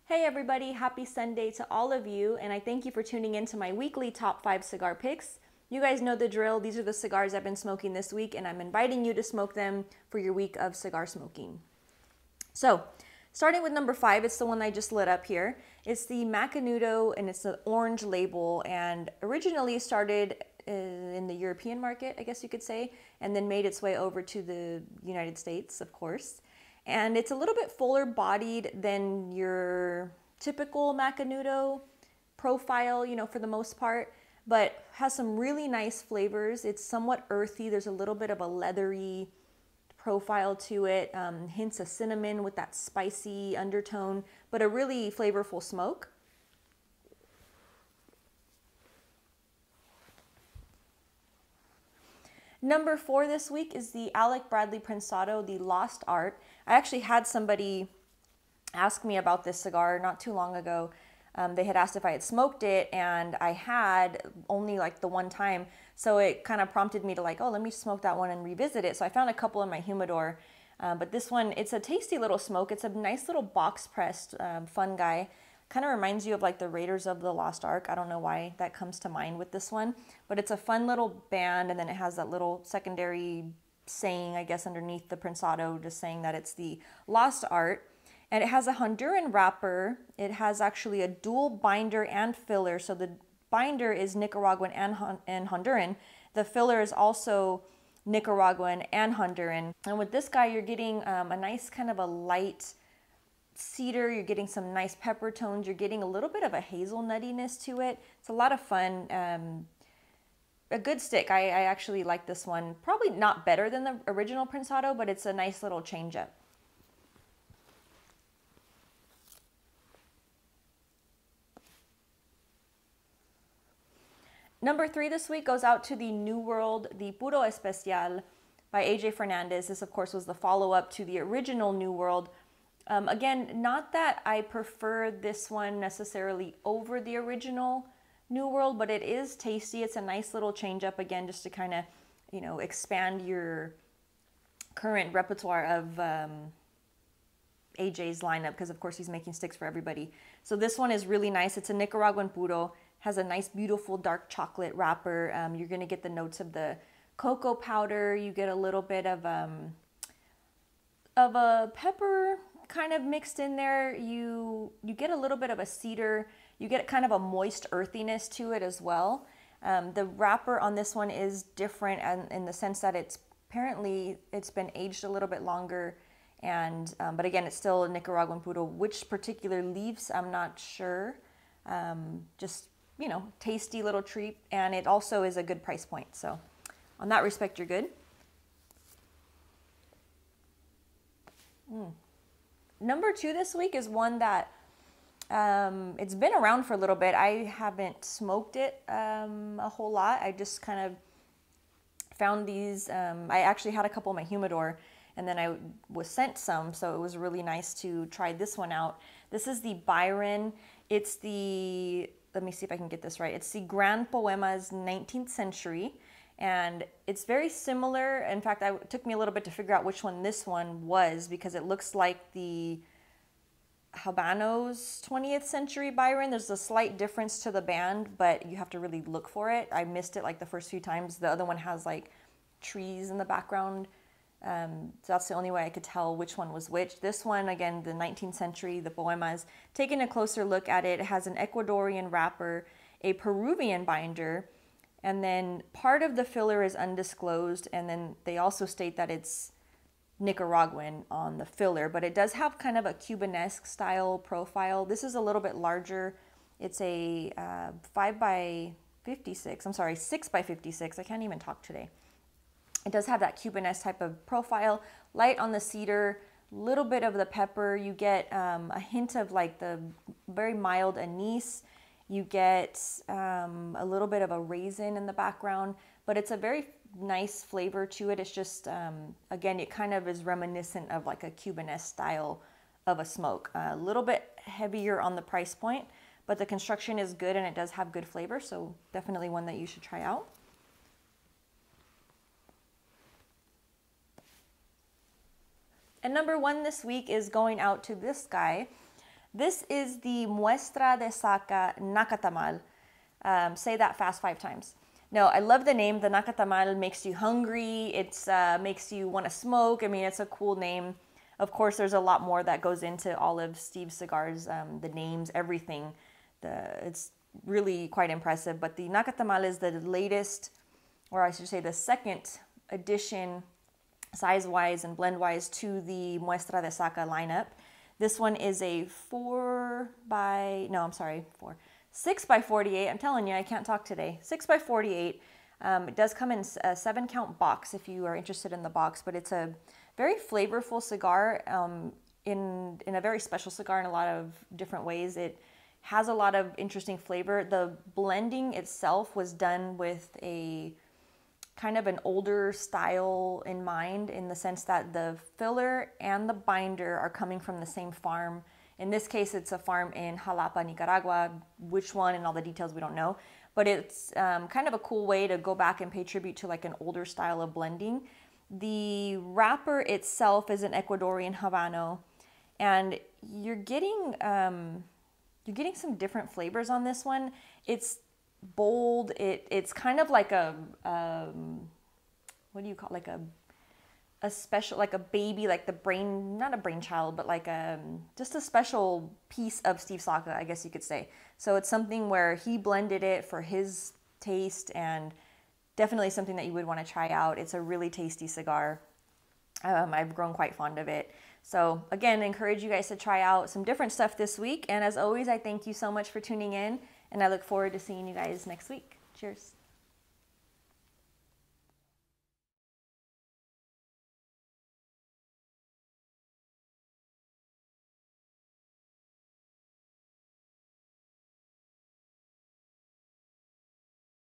Hey everybody, happy Sunday to all of you, and I thank you for tuning in to my weekly top 5 cigar picks. You guys know the drill. These are the cigars I've been smoking this week, and I'm inviting you to smoke them for your week of cigar smoking. So, starting with number 5, it's the one I just lit up here. It's the Macanudo, and it's the orange label, and originally started in the European market, I guess you could say, and then made its way over to the United States, of course. And it's a little bit fuller bodied than your typical Macanudo profile, for the most part, but has some really nice flavors. It's somewhat earthy. There's a little bit of a leathery profile to it, hints of cinnamon with that spicy undertone, but a really flavorful smoke. Number 4 this week is the Alec Bradley Prensado, the Lost Art. I actually had somebody ask me about this cigar not too long ago. They had asked if I had smoked it, and I had only like the one time. So it kind of prompted me to let me smoke that one and revisit it. So I found a couple in my humidor. But this one, it's a tasty little smoke. It's a nice little box pressed fun guy. Kind of reminds you of like the Raiders of the Lost Ark. I don't know why that comes to mind with this one, but it's a fun little band, and then it has that little secondary saying, I guess, underneath the Prensado, just saying that it's the Lost Art. And it has a Honduran wrapper. It has actually a dual binder and filler. So the binder is Nicaraguan and Honduran. The filler is also Nicaraguan and Honduran. And with this guy, you're getting a nice kind of a light cedar, you're getting some nice pepper tones, you're getting a little bit of a hazelnuttiness to it. It's a lot of fun. A good stick. I actually like this one. Probably not better than the original Prensado, but it's a nice little change up. Number 3 this week goes out to the New World, the PURO ESPECIAL by AJ Fernandez. This, of course, was the follow-up to the original New World. Again, not that I prefer this one necessarily over the original New World, but it is tasty. It's a nice little change up, again, just to kind of, expand your current repertoire of AJ's lineup, because of course he's making sticks for everybody. So this one is really nice. It's a Nicaraguan puro, has a nice, beautiful dark chocolate wrapper. You're going to get the notes of the cocoa powder. You get a little bit of a pepper kind of mixed in there. You get a little bit of a cedar. You get kind of a moist earthiness to it as well. The wrapper on this one is different in the sense that it's been aged a little bit longer, and but again, it's still a Nicaraguan puro. Which particular leaves, I'm not sure. Just tasty little treat, and it also is a good price point. So on that respect, you're good. Number 2 this week is one that it's been around for a little bit. I haven't smoked it a whole lot. I just kind of found these. I actually had a couple in my humidor, and then I was sent some, so it was really nice to try this one out. This is the Byron. It's the, let me see if I can get this right. It's the Grand Poemas 19th Century. And it's very similar. In fact, it took me a little bit to figure out which one this one was, because it looks like the Habanos 20th Century Byron. There's a slight difference to the band, but you have to really look for it. I missed it like the first few times. The other one has like trees in the background. So that's the only way I could tell which one was which. This one, again, the 19th century, the Poemas. Taking a closer look at it, it has an Ecuadorian wrapper, a Peruvian binder, and then part of the filler is undisclosed, and then they also state that it's Nicaraguan on the filler, but it does have kind of a Cubanesque style profile. This is a little bit larger. It's a 5x56, I'm sorry, 6x56. I can't even talk today. It does have that Cubanesque type of profile, light on the cedar, little bit of the pepper. You get a hint of like the very mild anise. You get a little bit of a raisin in the background, but it's a very nice flavor to it. It's just, again, it kind of is reminiscent of like a Cubanesque style of a smoke. A little bit heavier on the price point, but the construction is good and it does have good flavor, so definitely one that you should try out. And number 1 this week is going out to this guy. This is the Muestra De Saka Nakata Man. Say that fast 5 times. No, I love the name. The Nakata Man makes you hungry. It makes you want to smoke. I mean, it's a cool name. Of course, there's a lot more that goes into all of Steve's cigars, the names, everything. It's really quite impressive. But the Nakata Man is the latest, or I should say the second edition, size-wise and blend-wise, to the Muestra De Saka lineup. This one is a 6 by 48. I'm telling you, I can't talk today. 6 by 48. It does come in a 7-count box if you are interested in the box, but it's a very flavorful cigar, in a very special cigar in a lot of different ways. It has a lot of interesting flavor. The blending itself was done with a kind of an older style in mind, in the sense that the filler and the binder are coming from the same farm. In this case, it's a farm in Jalapa, Nicaragua. Which one and all the details we don't know. But it's kind of a cool way to go back and pay tribute to like an older style of blending. The wrapper itself is an Ecuadorian Habano, and you're getting some different flavors on this one. It's bold. It's kind of like a what do you call it? Like a special, like a baby, like the brain, not a brainchild, but like just a special piece of Steve Saka, I guess you could say. So it's something where he blended it for his taste, and definitely something that you would want to try out. It's a really tasty cigar. I've grown quite fond of it. So again, encourage you guys to try out some different stuff this week. And as always, I thank you so much for tuning in, and I look forward to seeing you guys next week. Cheers.